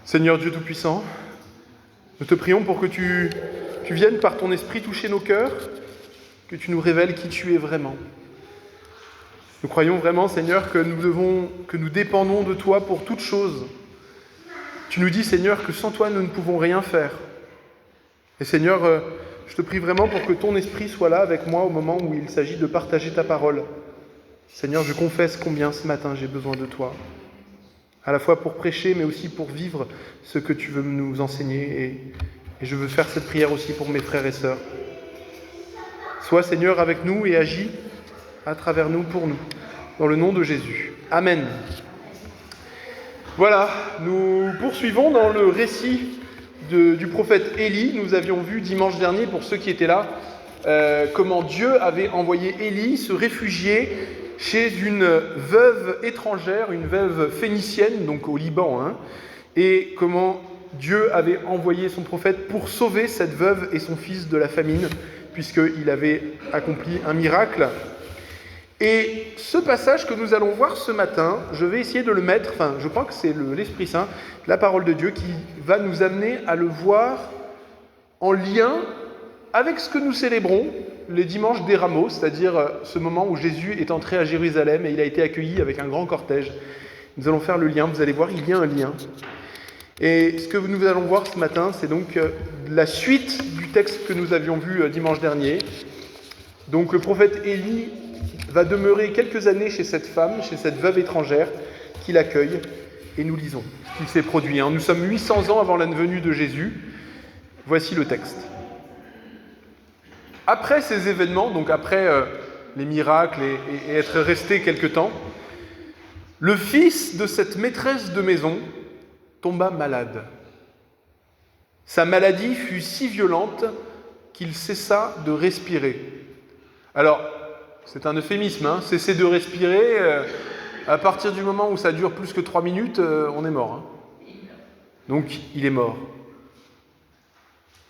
Seigneur Dieu Tout-Puissant, nous te prions pour que tu viennes par ton esprit toucher nos cœurs, que tu nous révèles qui tu es vraiment. Nous croyons vraiment, Seigneur, que nous dépendons de toi pour toutes choses. Tu nous dis, Seigneur, que sans toi, nous ne pouvons rien faire. Et Seigneur, je te prie vraiment pour que ton esprit soit là avec moi au moment où il s'agit de partager ta parole. Seigneur, je confesse combien ce matin j'ai besoin de toi, à la fois pour prêcher, mais aussi pour vivre ce que tu veux nous enseigner. Et je veux faire cette prière aussi pour mes frères et sœurs. Sois, Seigneur, avec nous et agis à travers nous, pour nous, dans le nom de Jésus. Amen. Voilà, nous poursuivons dans le récit du prophète Élie. Nous avions vu dimanche dernier, pour ceux qui étaient là, comment Dieu avait envoyé Élie se réfugier chez une veuve étrangère, une veuve phénicienne, donc au Liban, et comment Dieu avait envoyé son prophète pour sauver cette veuve et son fils de la famine, puisqu'il avait accompli un miracle. Et ce passage que nous allons voir ce matin, je vais essayer de le mettre, je crois que c'est l'Esprit Saint, la parole de Dieu, qui va nous amener à le voir en lien avec ce que nous célébrons les dimanches des rameaux, c'est-à-dire ce moment où Jésus est entré à Jérusalem et il a été accueilli avec un grand cortège. Nous allons faire le lien, vous allez voir, il y a un lien. Et ce que nous allons voir ce matin, c'est donc la suite du texte que nous avions vu dimanche dernier. Donc le prophète Élie va demeurer quelques années chez cette femme, chez cette veuve étrangère qui l'accueille, et nous lisons ce qui s'est produit. Nous sommes 800 ans avant la venue de Jésus. Voici le texte. Après ces événements, donc après les miracles et être resté quelque temps, le fils de cette maîtresse de maison tomba malade. Sa maladie fut si violente qu'il cessa de respirer. Alors, c'est un euphémisme, cesser de respirer, à partir du moment où ça dure plus que 3 minutes, on est mort. Donc, il est mort.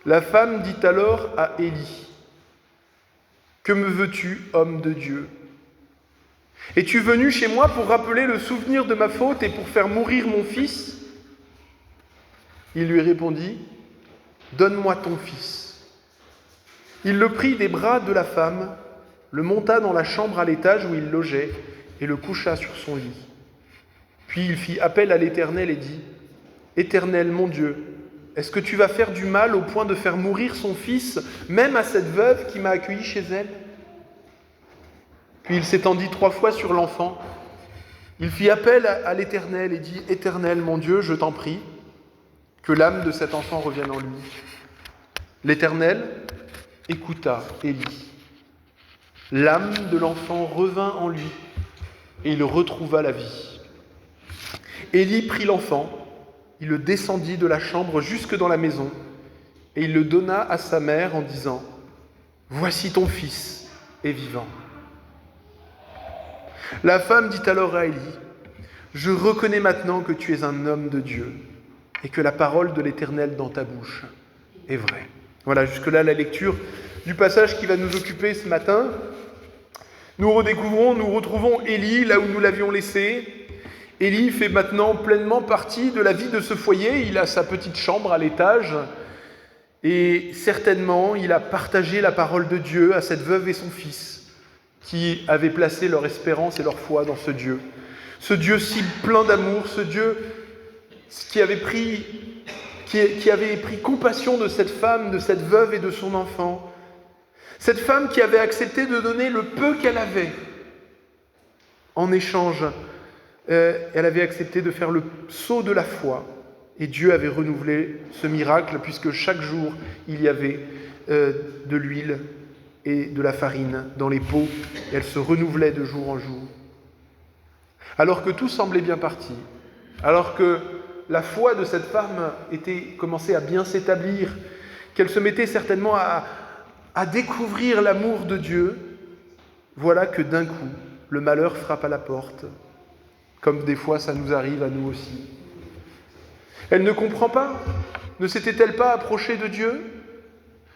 La femme dit alors à Élie, « Que me veux-tu, homme de Dieu ? Es-tu venu chez moi pour rappeler le souvenir de ma faute et pour faire mourir mon fils ?» Il lui répondit, « Donne-moi ton fils. » Il le prit des bras de la femme, le monta dans la chambre à l'étage où il logeait et le coucha sur son lit. Puis il fit appel à l'Éternel et dit, « Éternel, mon Dieu, est-ce que tu vas faire du mal au point de faire mourir son fils, même à cette veuve qui m'a accueilli chez elle ?» Puis il s'étendit 3 fois sur l'enfant. Il fit appel à l'Éternel et dit, « Éternel, mon Dieu, je t'en prie, que l'âme de cet enfant revienne en lui. » L'Éternel écouta Élie. L'âme de l'enfant revint en lui et il retrouva la vie. Élie prit l'enfant, il le descendit de la chambre jusque dans la maison et il le donna à sa mère en disant, « Voici ton fils est vivant. » La femme dit alors à Élie, « Je reconnais maintenant que tu es un homme de Dieu et que la parole de l'Éternel dans ta bouche est vraie. » Voilà, jusque-là la lecture du passage qui va nous occuper ce matin. Nous retrouvons Élie là où nous l'avions laissé. Élie fait maintenant pleinement partie de la vie de ce foyer. Il a sa petite chambre à l'étage et certainement il a partagé la parole de Dieu à cette veuve et son fils qui avaient placé leur espérance et leur foi dans ce Dieu si plein d'amour, ce Dieu qui avait pris compassion de cette femme, de cette veuve et de son enfant. Cette femme qui avait accepté de donner le peu qu'elle avait. En échange, elle avait accepté de faire le saut de la foi. Et Dieu avait renouvelé ce miracle puisque chaque jour, il y avait de l'huile et de la farine dans les pots. Et elle se renouvelait de jour en jour. Alors que tout semblait bien parti, alors que la foi de cette femme commençait à bien s'établir, qu'elle se mettait certainement à découvrir l'amour de Dieu, voilà que d'un coup, le malheur frappe à la porte, comme des fois ça nous arrive à nous aussi. Elle ne comprend pas, ne s'était-elle pas approchée de Dieu ?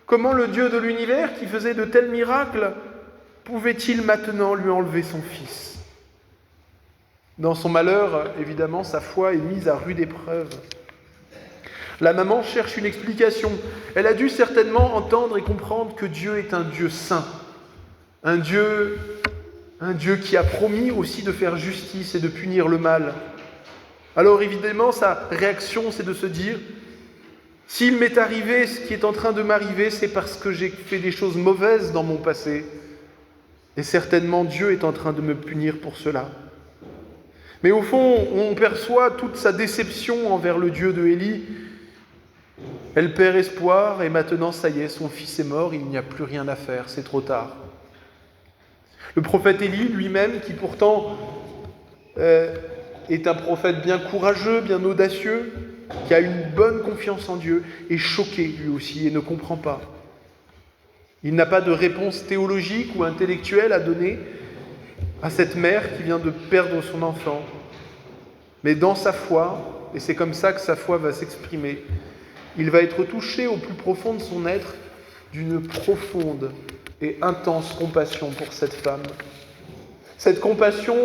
Comment le Dieu de l'univers, qui faisait de tels miracles, pouvait-il maintenant lui enlever son fils ? Dans son malheur, évidemment, sa foi est mise à rude épreuve. La maman cherche une explication. Elle a dû certainement entendre et comprendre que Dieu est un Dieu saint, un Dieu qui a promis aussi de faire justice et de punir le mal. Alors évidemment, sa réaction, c'est de se dire, s'il m'est arrivé ce qui est en train de m'arriver, c'est parce que j'ai fait des choses mauvaises dans mon passé. Et certainement, Dieu est en train de me punir pour cela. Mais au fond, on perçoit toute sa déception envers le Dieu de Élie. Elle perd espoir et maintenant, ça y est, son fils est mort, il n'y a plus rien à faire, c'est trop tard. Le prophète Élie lui-même, qui pourtant est un prophète bien courageux, bien audacieux, qui a une bonne confiance en Dieu, est choqué lui aussi et ne comprend pas. Il n'a pas de réponse théologique ou intellectuelle à donner à cette mère qui vient de perdre son enfant. Mais dans sa foi, et c'est comme ça que sa foi va s'exprimer, il va être touché au plus profond de son être d'une profonde et intense compassion pour cette femme. Cette compassion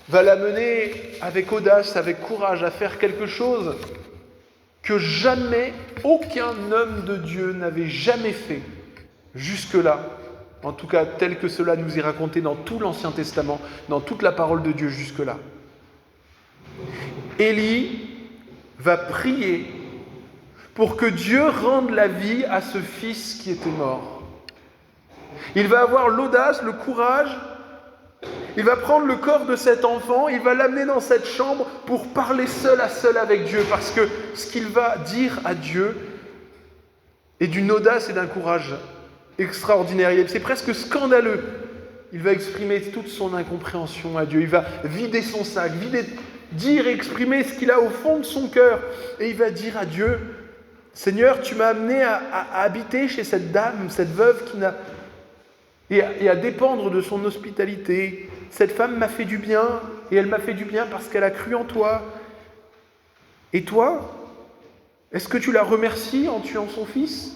va l'amener avec audace, avec courage, à faire quelque chose que jamais aucun homme de Dieu n'avait jamais fait jusque-là, en tout cas tel que cela nous est raconté dans tout l'Ancien Testament, dans toute la parole de Dieu jusque-là. Élie va prier pour que Dieu rende la vie à ce fils qui était mort. Il va avoir l'audace, le courage. Il va prendre le corps de cet enfant, il va l'amener dans cette chambre pour parler seul à seul avec Dieu, parce que ce qu'il va dire à Dieu est d'une audace et d'un courage extraordinaire. C'est presque scandaleux. Il va exprimer toute son incompréhension à Dieu. Il va vider son sac, dire et exprimer ce qu'il a au fond de son cœur. Et il va dire à Dieu, Seigneur, tu m'as amené à habiter chez cette dame, cette veuve qui n'a... Et à dépendre de son hospitalité. Cette femme m'a fait du bien, et elle m'a fait du bien parce qu'elle a cru en toi. Et toi, est-ce que tu la remercies en tuant son fils ?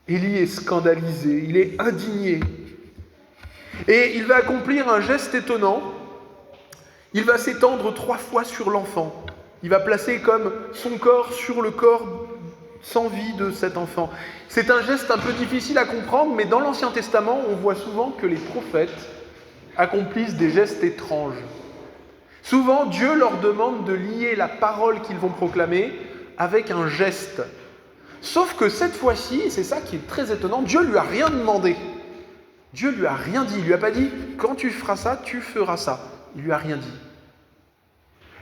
Élie est scandalisé, il est indigné. Et il va accomplir un geste étonnant. Il va s'étendre 3 fois sur l'enfant. Il va placer comme son corps sur le corps sans vie de cet enfant. C'est un geste un peu difficile à comprendre, mais dans l'Ancien Testament, on voit souvent que les prophètes accomplissent des gestes étranges. Souvent, Dieu leur demande de lier la parole qu'ils vont proclamer avec un geste. Sauf que cette fois-ci, c'est ça qui est très étonnant, Dieu ne lui a rien demandé. Dieu ne lui a rien dit. Il ne lui a pas dit « quand tu feras ça, tu feras ça ». Il ne lui a rien dit.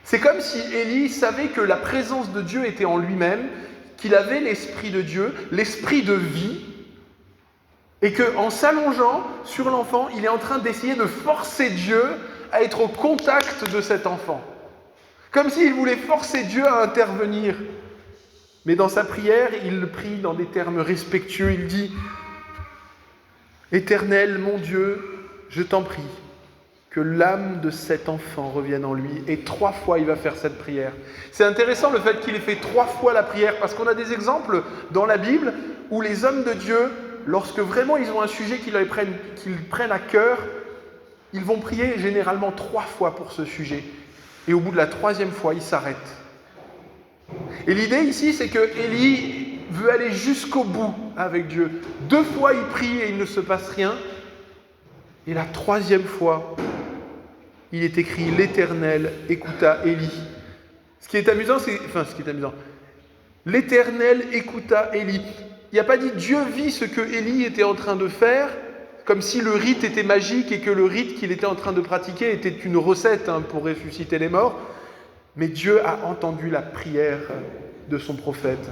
C'est comme si Élie savait que la présence de Dieu était en lui-même, qu'il avait l'Esprit de Dieu, l'Esprit de vie, et qu'en s'allongeant sur l'enfant, il est en train d'essayer de forcer Dieu à être au contact de cet enfant. Comme s'il voulait forcer Dieu à intervenir. Mais dans sa prière, il le prie dans des termes respectueux. Il dit « Éternel, mon Dieu, je t'en prie, que l'âme de cet enfant revienne en lui. » Et 3 fois, il va faire cette prière. C'est intéressant le fait qu'il ait fait 3 fois la prière, parce qu'on a des exemples dans la Bible où les hommes de Dieu, lorsque vraiment ils ont un sujet qu'ils prennent à cœur, ils vont prier généralement 3 fois pour ce sujet. Et au bout de la 3e fois, ils s'arrêtent. Et l'idée ici, c'est que Élie veut aller jusqu'au bout avec Dieu. 2 fois, il prie et il ne se passe rien. Et la 3e fois, il est écrit « L'Éternel écouta Élie ». Ce qui est amusant, l'Éternel écouta Élie. Il n'y a pas dit « Dieu vit ce que Élie était en train de faire », comme si le rite était magique et que le rite qu'il était en train de pratiquer était une recette pour ressusciter les morts. Mais Dieu a entendu la prière de son prophète.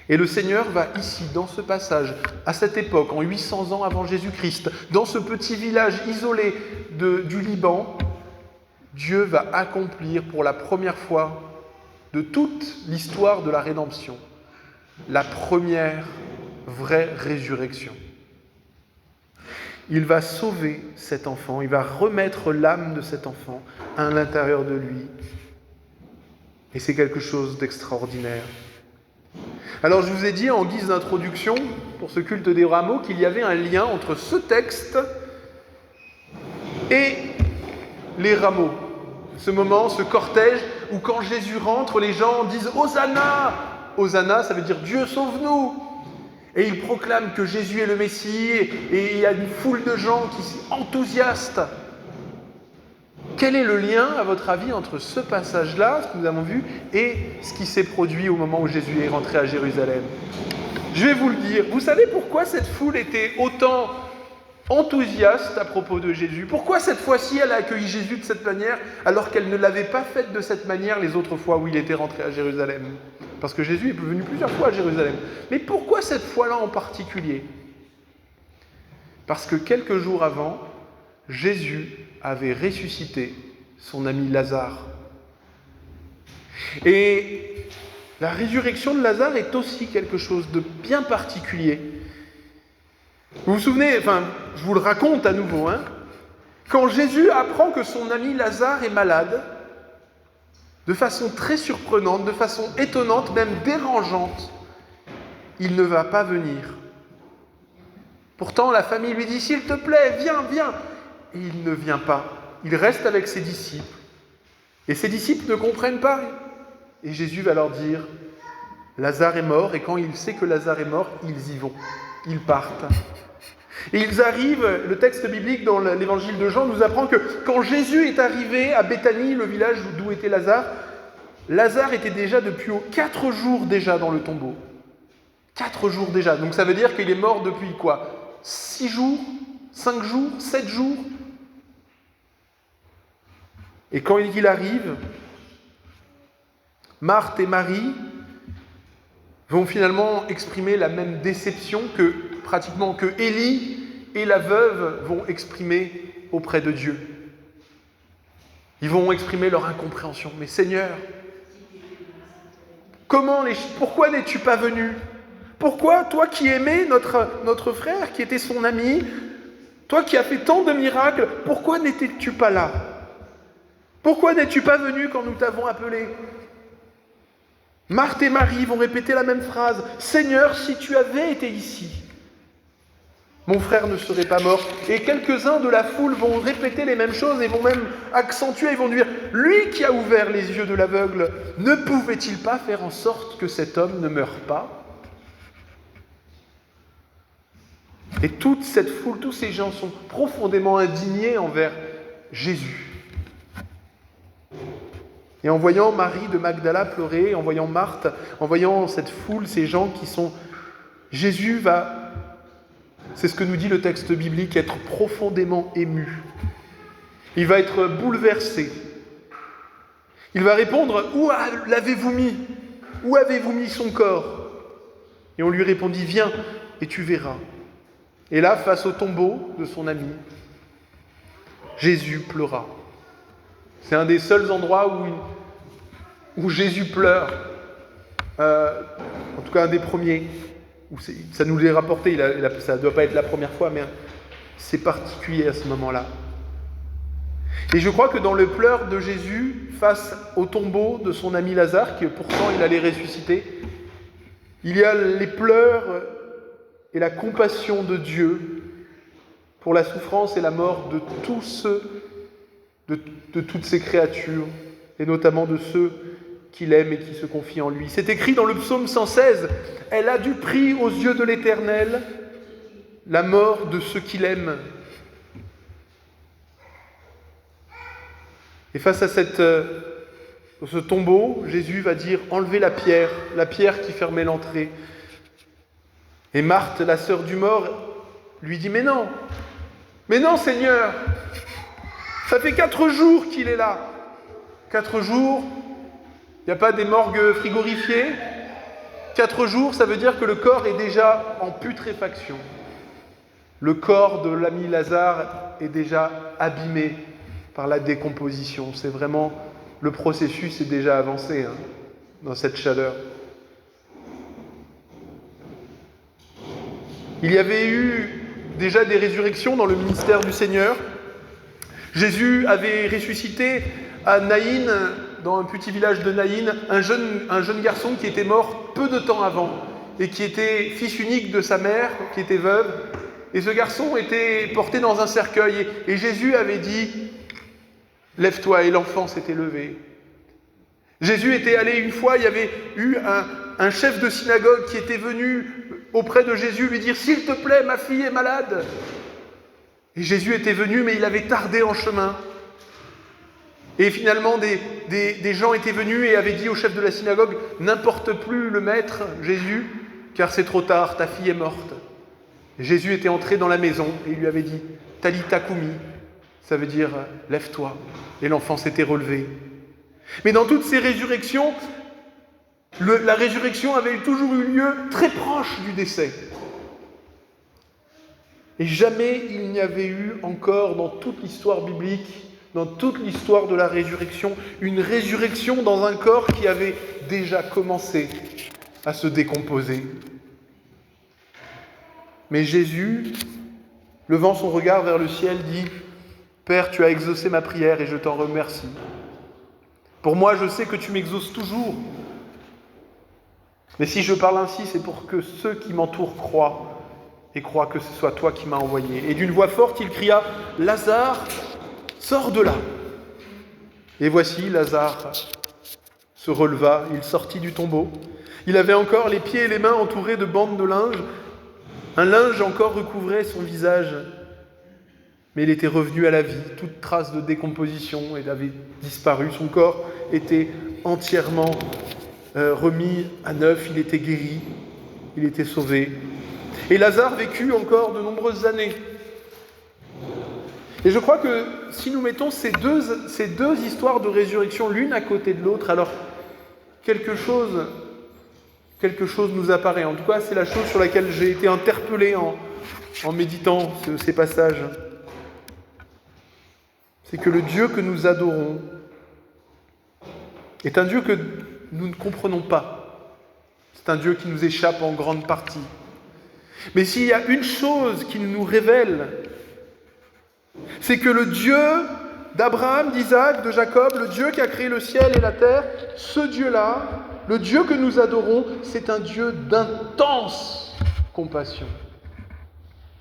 Et le Seigneur va ici, dans ce passage, à cette époque, en 800 ans avant Jésus-Christ, dans ce petit village isolé du Liban, Dieu va accomplir pour la première fois de toute l'histoire de la rédemption, la première vraie résurrection. Il va sauver cet enfant, il va remettre l'âme de cet enfant à l'intérieur de lui. Et c'est quelque chose d'extraordinaire. Alors je vous ai dit en guise d'introduction, pour ce culte des rameaux, qu'il y avait un lien entre ce texte et les rameaux. Ce moment, ce cortège où quand Jésus rentre, les gens disent « Hosanna !» Hosanna, ça veut dire « Dieu, sauve-nous !» Et ils proclament que Jésus est le Messie, et il y a une foule de gens qui sont enthousiastes. Quel est le lien, à votre avis, entre ce passage-là, ce que nous avons vu, et ce qui s'est produit au moment où Jésus est rentré à Jérusalem? Je vais vous le dire. Vous savez pourquoi cette foule était autant enthousiaste à propos de Jésus? Pourquoi cette fois-ci elle a accueilli Jésus de cette manière, alors qu'elle ne l'avait pas fait de cette manière les autres fois où il était rentré à Jérusalem? Parce que Jésus est venu plusieurs fois à Jérusalem. Mais pourquoi cette fois-là en particulier? Parce que quelques jours avant, Jésus avait ressuscité son ami Lazare. Et la résurrection de Lazare est aussi quelque chose de bien particulier. Vous vous souvenez, je vous le raconte à nouveau, quand Jésus apprend que son ami Lazare est malade, de façon très surprenante, de façon étonnante, même dérangeante, il ne va pas venir. Pourtant, la famille lui dit « S'il te plaît, viens, viens !» Et il ne vient pas. Il reste avec ses disciples. Et ses disciples ne comprennent pas. Et Jésus va leur dire « Lazare est mort », et quand il sait que Lazare est mort, ils y vont. Ils partent. Et ils arrivent, le texte biblique dans l'évangile de Jean nous apprend que quand Jésus est arrivé à Béthanie, le village d'où était Lazare, Lazare était déjà depuis 4 jours déjà dans le tombeau. 4 jours déjà. Donc ça veut dire qu'il est mort depuis quoi? 6 jours? 5 jours? 7 jours? Et quand il arrive, Marthe et Marie vont finalement exprimer la même déception que Élie et la veuve vont exprimer auprès de Dieu. Ils vont exprimer leur incompréhension. Mais Seigneur, pourquoi n'es-tu pas venu? Pourquoi, toi qui aimais notre frère, qui était son ami, toi qui as fait tant de miracles, pourquoi n'étais-tu pas là? Pourquoi n'es-tu pas venu quand nous t'avons appelé? Marthe et Marie vont répéter la même phrase. Seigneur, si tu avais été ici, mon frère ne serait pas mort. Et quelques-uns de la foule vont répéter les mêmes choses et vont même accentuer, ils vont dire, lui qui a ouvert les yeux de l'aveugle, ne pouvait-il pas faire en sorte que cet homme ne meure pas? Et toute cette foule, tous ces gens sont profondément indignés envers Jésus. Et en voyant Marie de Magdala pleurer, en voyant Marthe, en voyant cette foule, ces gens qui sont... Jésus va, c'est ce que nous dit le texte biblique, être profondément ému. Il va être bouleversé. Il va répondre, « Où l'avez-vous mis? Où avez-vous mis son corps ?» Et on lui répondit, « Viens et tu verras. » Et là, face au tombeau de son ami, Jésus pleura. C'est un des seuls endroits où Jésus pleure. En tout cas, un des premiers. Où ça nous l'est rapporté, ça ne doit pas être la première fois, mais c'est particulier à ce moment-là. Et je crois que dans le pleur de Jésus, face au tombeau de son ami Lazare, que pourtant il allait ressusciter, il y a les pleurs et la compassion de Dieu pour la souffrance et la mort de tous ceux, de toutes ces créatures, et notamment de ceux qu'il aime et qui se confient en lui. C'est écrit dans le psaume 116, « Elle a du prix aux yeux de l'Éternel, la mort de ceux qu'il aime. » Et face à ce tombeau, Jésus va dire « Enlevez la pierre qui fermait l'entrée. » Et Marthe, la sœur du mort, lui dit « Mais non, Seigneur, ça fait 4 jours qu'il est là. 4 jours, il n'y a pas des morgues frigorifiées. 4 jours, ça veut dire que le corps est déjà en putréfaction. Le corps de l'ami Lazare est déjà abîmé par la décomposition. C'est vraiment, le processus est déjà avancé dans cette chaleur. Il y avait eu déjà des résurrections dans le ministère du Seigneur. Jésus avait ressuscité à Naïn, dans un petit village de Naïn, un jeune garçon qui était mort peu de temps avant et qui était fils unique de sa mère, qui était veuve. Et ce garçon était porté dans un cercueil et Jésus avait dit « Lève-toi » et l'enfant s'était levé. Jésus était allé une fois, il y avait eu un chef de synagogue qui était venu auprès de Jésus lui dire « S'il te plaît, ma fille est malade !» Et Jésus était venu, mais il avait tardé en chemin. Et finalement, des gens étaient venus et avaient dit au chef de la synagogue « N'importe plus le maître, Jésus, car c'est trop tard, ta fille est morte. » Jésus était entré dans la maison et il lui avait dit « Talita Kumi », ça veut dire « Lève-toi ». Et l'enfant s'était relevé. Mais dans toutes ces résurrections, la résurrection avait toujours eu lieu très proche du décès. Et jamais il n'y avait eu encore dans toute l'histoire biblique, dans toute l'histoire de la résurrection, une résurrection dans un corps qui avait déjà commencé à se décomposer. Mais Jésus, levant son regard vers le ciel, dit « Père, tu as exaucé ma prière et je t'en remercie. Pour moi, je sais que tu m'exauces toujours. Mais si je parle ainsi, c'est pour que ceux qui m'entourent croient et croient que ce soit toi qui m'as envoyé. » Et d'une voix forte, il cria « Lazare, sors de là !» Et voici, Lazare se releva, il sortit du tombeau. Il avait encore les pieds et les mains entourés de bandes de linge. Un linge encore recouvrait son visage. Mais il était revenu à la vie. Toute trace de décomposition avait disparu. Son corps était entièrement remis à neuf. Il était guéri. Il était sauvé. Et Lazare vécut encore de nombreuses années. Et je crois que si nous mettons ces deux histoires de résurrection l'une à côté de l'autre, alors quelque chose nous apparaît. En tout cas, c'est la chose sur laquelle j'ai été interpellé en méditant ces passages. C'est que le Dieu que nous adorons est un Dieu que nous ne comprenons pas. C'est un Dieu qui nous échappe en grande partie. Mais s'il y a une chose qu'il nous révèle, c'est que le Dieu d'Abraham, d'Isaac, de Jacob, le Dieu qui a créé le ciel et la terre, ce Dieu-là, le Dieu que nous adorons, c'est un Dieu d'intense compassion.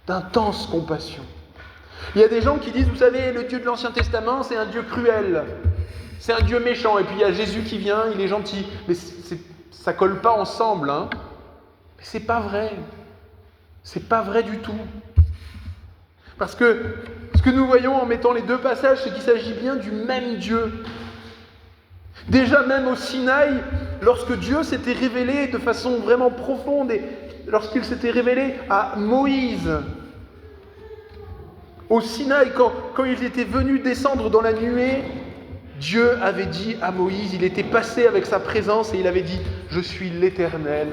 D'intense compassion. Il y a des gens qui disent, vous savez, le Dieu de l'Ancien Testament, c'est un Dieu cruel. C'est un Dieu méchant. Et puis il y a Jésus qui vient, il est gentil. Mais ça ne colle pas ensemble. Hein. Mais ce n'est pas vrai. Ce n'est pas vrai du tout. Parce que ce que nous voyons en mettant les deux passages, c'est qu'il s'agit bien du même Dieu. Déjà même au Sinaï, lorsque Dieu s'était révélé de façon vraiment profonde, et lorsqu'il s'était révélé à Moïse, au Sinaï, quand il était venu descendre dans la nuée, Dieu avait dit à Moïse, il était passé avec sa présence et il avait dit « Je suis l'Éternel,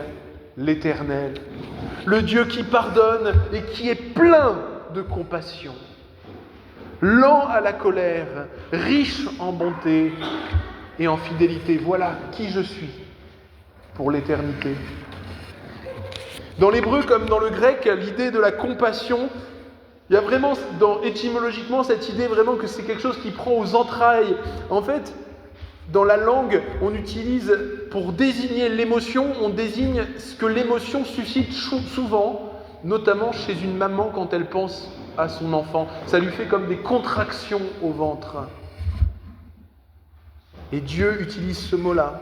l'Éternel, le Dieu qui pardonne et qui est plein de compassion, lent à la colère, riche en bonté et en fidélité. Voilà qui je suis pour l'éternité. » Dans l'hébreu comme dans le grec, l'idée de la compassion, il y a vraiment, étymologiquement, cette idée vraiment que c'est quelque chose qui prend aux entrailles. En fait, dans la langue, on utilise, pour désigner l'émotion, on désigne ce que l'émotion suscite souvent, notamment chez une maman quand elle pense à son enfant. Ça lui fait comme des contractions au ventre. Et Dieu utilise ce mot-là.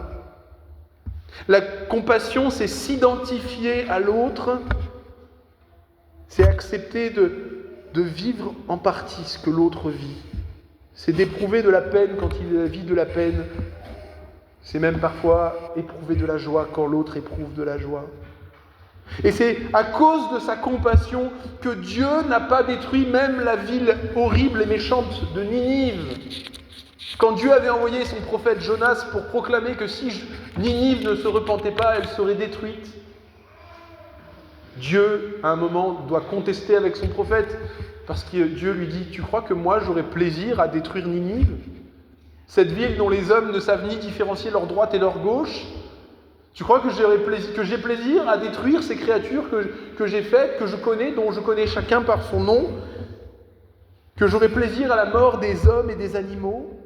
La compassion, c'est s'identifier à l'autre, c'est accepter de vivre en partie ce que l'autre vit. C'est d'éprouver de la peine quand il vit de la peine. C'est même parfois éprouver de la joie quand l'autre éprouve de la joie. Et c'est à cause de sa compassion que Dieu n'a pas détruit même la ville horrible et méchante de Ninive. Quand Dieu avait envoyé son prophète Jonas pour proclamer que si Ninive ne se repentait pas, elle serait détruite, Dieu, à un moment, doit contester avec son prophète, parce que Dieu lui dit « Tu crois que moi, j'aurais plaisir à détruire Ninive ? Cette ville dont les hommes ne savent ni différencier leur droite et leur gauche ? Tu crois que j'ai plaisir à détruire ces créatures que j'ai faites, que je connais, dont je connais chacun par son nom ? Que j'aurais plaisir à la mort des hommes et des animaux ? »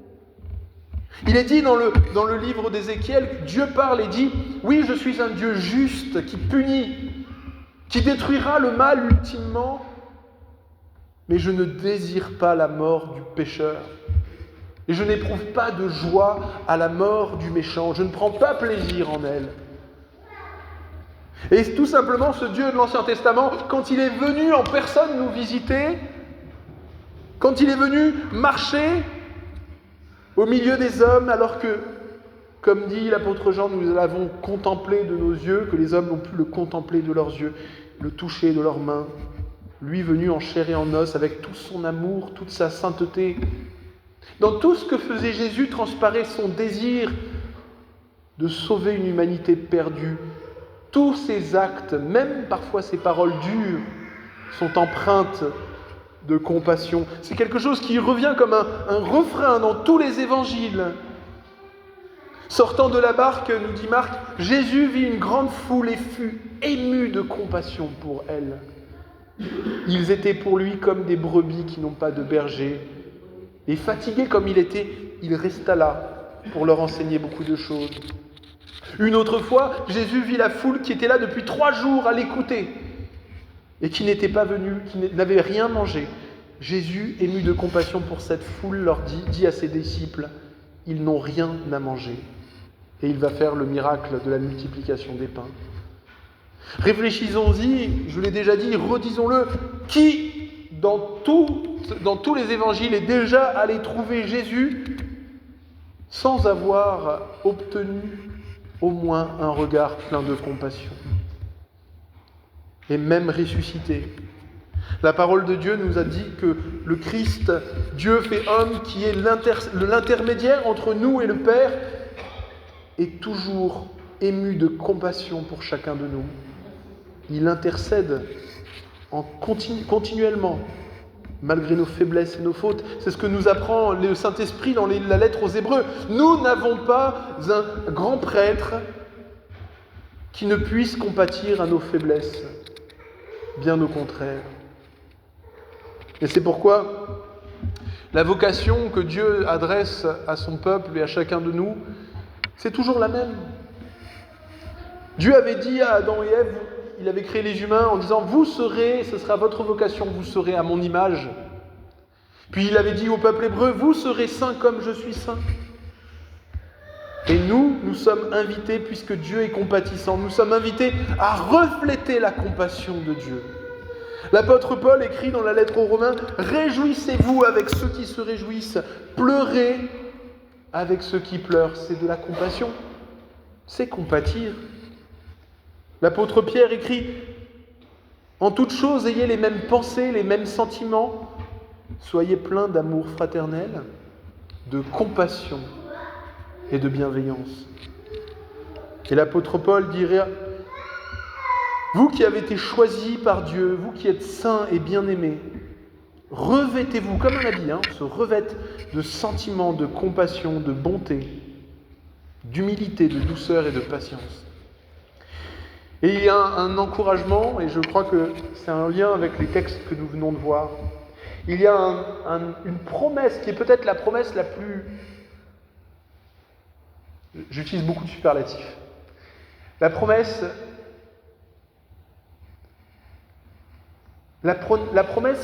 Il est dit dans le livre d'Ézéchiel, Dieu parle et dit « Oui, je suis un Dieu juste qui punit, qui détruira le mal ultimement, mais je ne désire pas la mort du pécheur. Et je n'éprouve pas de joie à la mort du méchant. Je ne prends pas plaisir en elle. Et tout simplement, ce Dieu de l'Ancien Testament, quand il est venu en personne nous visiter, quand il est venu marcher au milieu des hommes, alors que, comme dit l'apôtre Jean, nous l'avons contemplé de nos yeux, que les hommes n'ont pu le contempler de leurs yeux, le toucher de leurs mains, lui venu en chair et en os, avec tout son amour, toute sa sainteté. Dans tout ce que faisait Jésus transparaît son désir de sauver une humanité perdue. Tous ses actes, même parfois ses paroles dures, sont empreintes de compassion. C'est quelque chose qui revient comme un refrain dans tous les évangiles. Sortant de la barque, nous dit Marc, Jésus vit une grande foule et fut ému de compassion pour elle. Ils étaient pour lui comme des brebis qui n'ont pas de berger. Et fatigué comme il était, il resta là pour leur enseigner beaucoup de choses. Une autre fois, Jésus vit la foule qui était là depuis 3 jours à l'écouter et qui n'était pas venue, qui n'avait rien mangé. Jésus, ému de compassion pour cette foule, leur dit à ses disciples, « Ils n'ont rien à manger. » Et il va faire le miracle de la multiplication des pains. Réfléchissons-y, je l'ai déjà dit, redisons-le, qui dans tous les évangiles est déjà allé trouver Jésus sans avoir obtenu au moins un regard plein de compassion et même ressuscité. La parole de Dieu nous a dit que le Christ, Dieu fait homme, qui est l'intermédiaire entre nous et le Père, est toujours ému de compassion pour chacun de nous. Il intercède continuellement, malgré nos faiblesses et nos fautes. C'est ce que nous apprend le Saint-Esprit dans la lettre aux Hébreux. Nous n'avons pas un grand prêtre qui ne puisse compatir à nos faiblesses. Bien au contraire. Et c'est pourquoi la vocation que Dieu adresse à son peuple et à chacun de nous, c'est toujours la même. Dieu avait dit à Adam et Ève, il avait créé les humains en disant « Vous serez, ce sera votre vocation, vous serez à mon image. » Puis il avait dit au peuple hébreu « Vous serez saints comme je suis saint. » Et nous sommes invités, puisque Dieu est compatissant, nous sommes invités à refléter la compassion de Dieu. L'apôtre Paul écrit dans la lettre aux Romains « Réjouissez-vous avec ceux qui se réjouissent, pleurez avec ceux qui pleurent. » C'est de la compassion, c'est compatir. L'apôtre Pierre écrit « En toutes choses, ayez les mêmes pensées, les mêmes sentiments, soyez pleins d'amour fraternel, de compassion et de bienveillance. » Et l'apôtre Paul dirait « Vous qui avez été choisis par Dieu, vous qui êtes saints et bien-aimés, revêtez-vous, comme on a dit, se revêtent de sentiments de compassion, de bonté, d'humilité, de douceur et de patience. » Et il y a un encouragement, et je crois que c'est un lien avec les textes que nous venons de voir. Il y a une promesse qui est peut-être la promesse la plus... J'utilise beaucoup de superlatifs. La promesse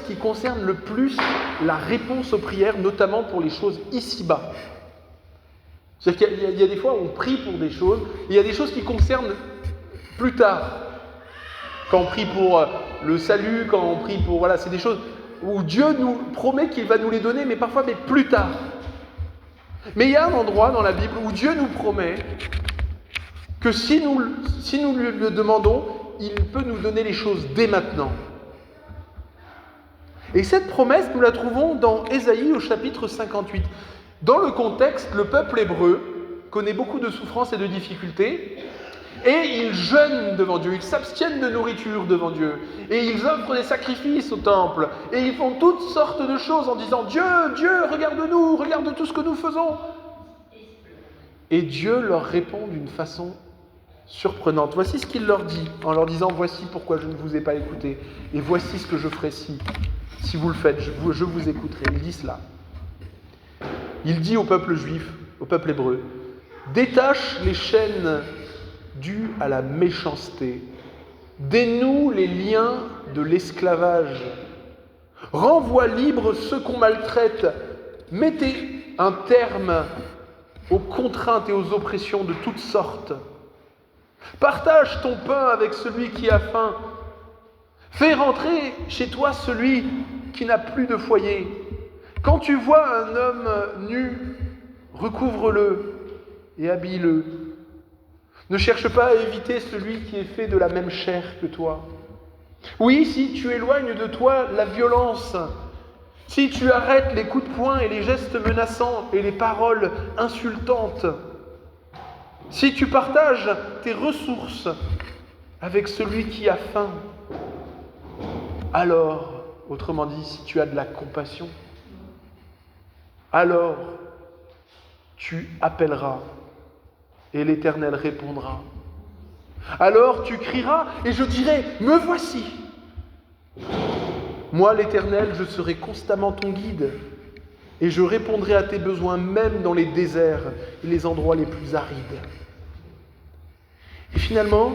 qui concerne le plus la réponse aux prières, notamment pour les choses ici-bas. C'est-à-dire qu'il y a des fois où on prie pour des choses, et il y a des choses qui concernent plus tard. Quand on prie pour le salut, quand on prie pour... Voilà, c'est des choses où Dieu nous promet qu'il va nous les donner, mais parfois plus tard. Mais il y a un endroit dans la Bible où Dieu nous promet que si nous lui le demandons, il peut nous donner les choses dès maintenant. Et cette promesse, nous la trouvons dans Ésaïe au chapitre 58. Dans le contexte, le peuple hébreu connaît beaucoup de souffrances et de difficultés, et ils jeûnent devant Dieu, ils s'abstiennent de nourriture devant Dieu, et ils offrent des sacrifices au temple, et ils font toutes sortes de choses en disant « Dieu, Dieu, regarde-nous, regarde tout ce que nous faisons !» Et Dieu leur répond d'une façon surprenante. Voici ce qu'il leur dit, en leur disant « Voici pourquoi je ne vous ai pas écouté, et voici ce que je ferai si vous le faites, je vous écouterai. » Il dit cela. Il dit au peuple juif, au peuple hébreu, « Détache les chaînes dues à la méchanceté, dénoue les liens de l'esclavage, renvoie libres ceux qu'on maltraite, mettez un terme aux contraintes et aux oppressions de toutes sortes. Partage ton pain avec celui qui a faim. Fais rentrer chez toi celui qui n'a plus de foyer. Quand tu vois un homme nu, recouvre-le et habille-le. Ne cherche pas à éviter celui qui est fait de la même chair que toi. Oui, si tu éloignes de toi la violence, si tu arrêtes les coups de poing et les gestes menaçants et les paroles insultantes, si tu partages tes ressources avec celui qui a faim, alors, autrement dit, si tu as de la compassion, alors tu appelleras et l'Éternel répondra. Alors tu crieras et je dirai, me voici. Moi, l'Éternel, je serai constamment ton guide et je répondrai à tes besoins même dans les déserts et les endroits les plus arides. Et finalement,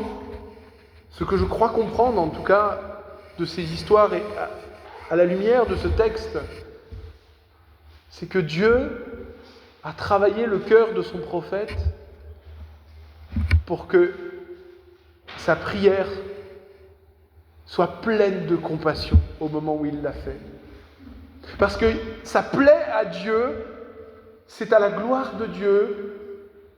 ce que je crois comprendre, en tout cas, de ces histoires et à la lumière de ce texte, c'est que Dieu a travaillé le cœur de son prophète pour que sa prière soit pleine de compassion au moment où il l'a fait. Parce que ça plaît à Dieu, c'est à la gloire de Dieu.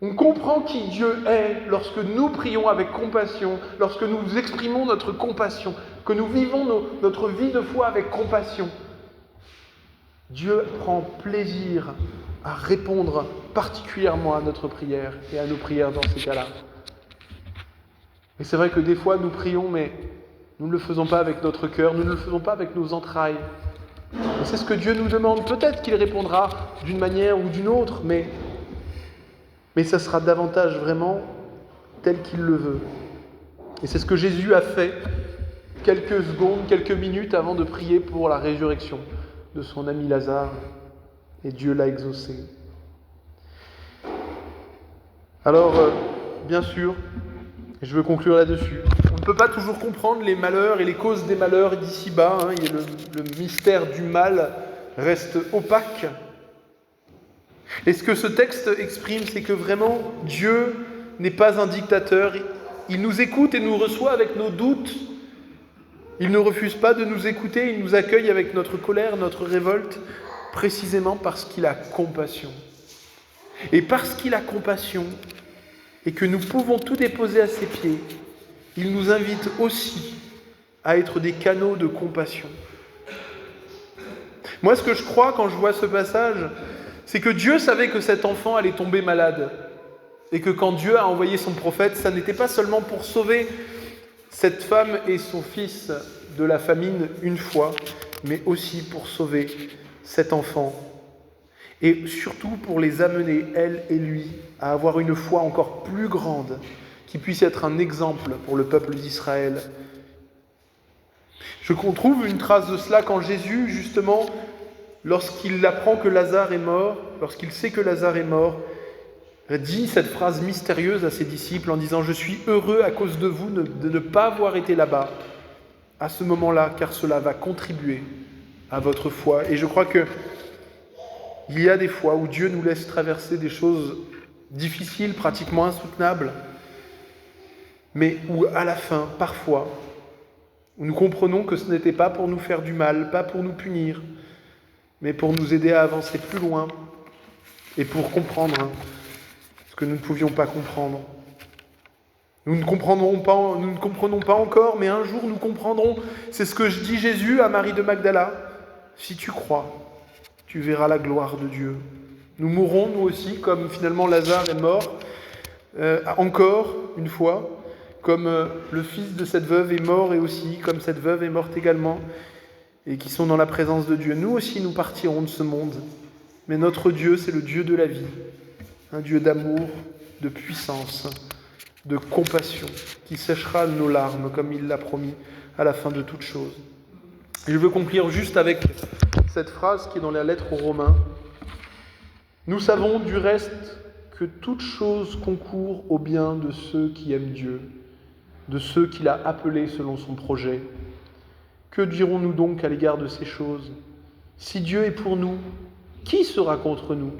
On comprend qui Dieu est lorsque nous prions avec compassion, lorsque nous exprimons notre compassion, que nous vivons notre vie de foi avec compassion. Dieu prend plaisir à répondre particulièrement à notre prière et à nos prières dans ces cas-là. Et c'est vrai que des fois nous prions, mais nous ne le faisons pas avec notre cœur, nous ne le faisons pas avec nos entrailles. Et c'est ce que Dieu nous demande. Peut-être qu'il répondra d'une manière ou d'une autre, mais ça sera davantage vraiment tel qu'il le veut. Et c'est ce que Jésus a fait quelques secondes, quelques minutes avant de prier pour la résurrection de son ami Lazare. Et Dieu l'a exaucé. Alors, bien sûr, et je veux conclure là-dessus, on ne peut pas toujours comprendre les malheurs et les causes des malheurs d'ici-bas. Et le mystère du mal reste opaque. Et ce que ce texte exprime, c'est que vraiment, Dieu n'est pas un dictateur. Il nous écoute et nous reçoit avec nos doutes. Il ne refuse pas de nous écouter, il nous accueille avec notre colère, notre révolte, précisément parce qu'il a compassion. Et parce qu'il a compassion, et que nous pouvons tout déposer à ses pieds, il nous invite aussi à être des canaux de compassion. Moi, ce que je crois quand je vois ce passage, c'est que Dieu savait que cet enfant allait tomber malade. Et que quand Dieu a envoyé son prophète, ça n'était pas seulement pour sauver cette femme et son fils de la famine une fois, mais aussi pour sauver cet enfant. Et surtout pour les amener, elle et lui, à avoir une foi encore plus grande, qui puisse être un exemple pour le peuple d'Israël. Je trouve une trace de cela quand Jésus, justement, lorsqu'il apprend que Lazare est mort, lorsqu'il sait que Lazare est mort, dit cette phrase mystérieuse à ses disciples en disant « Je suis heureux à cause de vous de ne pas avoir été là-bas à ce moment-là, car cela va contribuer à votre foi. » Et je crois que il y a des fois où Dieu nous laisse traverser des choses difficiles, pratiquement insoutenables, mais où à la fin, parfois, où nous comprenons que ce n'était pas pour nous faire du mal, pas pour nous punir, mais pour nous aider à avancer plus loin et pour comprendre ce que nous ne pouvions pas comprendre. Nous ne comprenons pas encore, mais un jour nous comprendrons. C'est ce que dit Jésus à Marie de Magdala. Si tu crois, tu verras la gloire de Dieu. Nous mourrons, nous aussi, comme finalement Lazare est mort, encore une fois, comme le fils de cette veuve est mort et aussi, comme cette veuve est morte également, et qui sont dans la présence de Dieu. Nous aussi, nous partirons de ce monde. Mais notre Dieu, c'est le Dieu de la vie, un Dieu d'amour, de puissance, de compassion, qui séchera nos larmes, comme il l'a promis à la fin de toutes choses. Et je veux conclure juste avec cette phrase qui est dans la lettre aux Romains. Nous savons du reste que toute chose concourt au bien de ceux qui aiment Dieu, de ceux qu'il a appelés selon son projet. Que dirons-nous donc à l'égard de ces choses ? Si Dieu est pour nous, qui sera contre nous?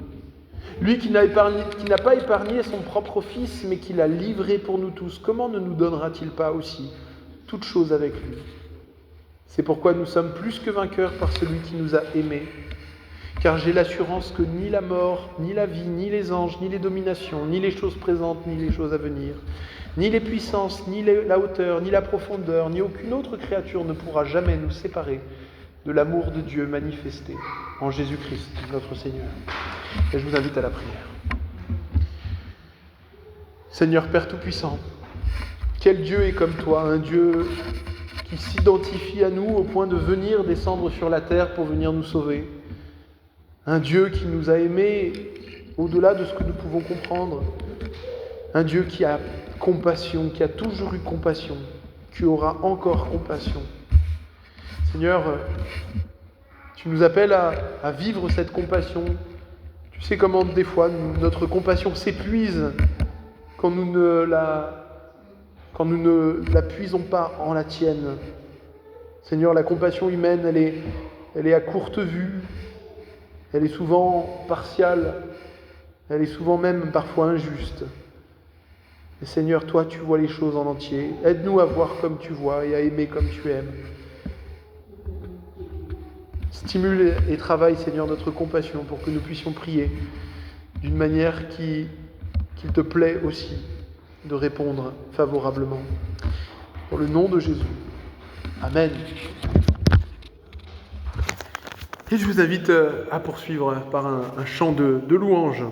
Lui qui n'a pas épargné son propre Fils, mais qui l'a livré pour nous tous, comment ne nous donnera-t-il pas aussi toutes choses avec lui? C'est pourquoi nous sommes plus que vainqueurs par celui qui nous a aimés. Car j'ai l'assurance que ni la mort, ni la vie, ni les anges, ni les dominations, ni les choses présentes, ni les choses à venir, ni les puissances, ni la hauteur, ni la profondeur, ni aucune autre créature ne pourra jamais nous séparer de l'amour de Dieu manifesté en Jésus-Christ, notre Seigneur. Et je vous invite à la prière. Seigneur Père Tout-Puissant, quel Dieu est comme toi, un Dieu qui s'identifie à nous au point de venir descendre sur la terre pour venir nous sauver. Un Dieu qui nous a aimés au-delà de ce que nous pouvons comprendre. Un Dieu qui a compassion, qui a toujours eu compassion, qui aura encore compassion. Seigneur, tu nous appelles à vivre cette compassion. Tu sais comment des fois notre compassion s'épuise quand nous ne la puisons pas en la tienne. Seigneur, la compassion humaine, elle est à courte vue, elle est souvent partiale, elle est souvent même parfois injuste. Et Seigneur, toi, tu vois les choses en entier. Aide-nous à voir comme tu vois et à aimer comme tu aimes. Stimule et travaille, Seigneur, notre compassion pour que nous puissions prier d'une manière qu'il te plaît aussi de répondre favorablement. Pour le nom de Jésus. Amen. Et je vous invite à poursuivre par un chant de louange.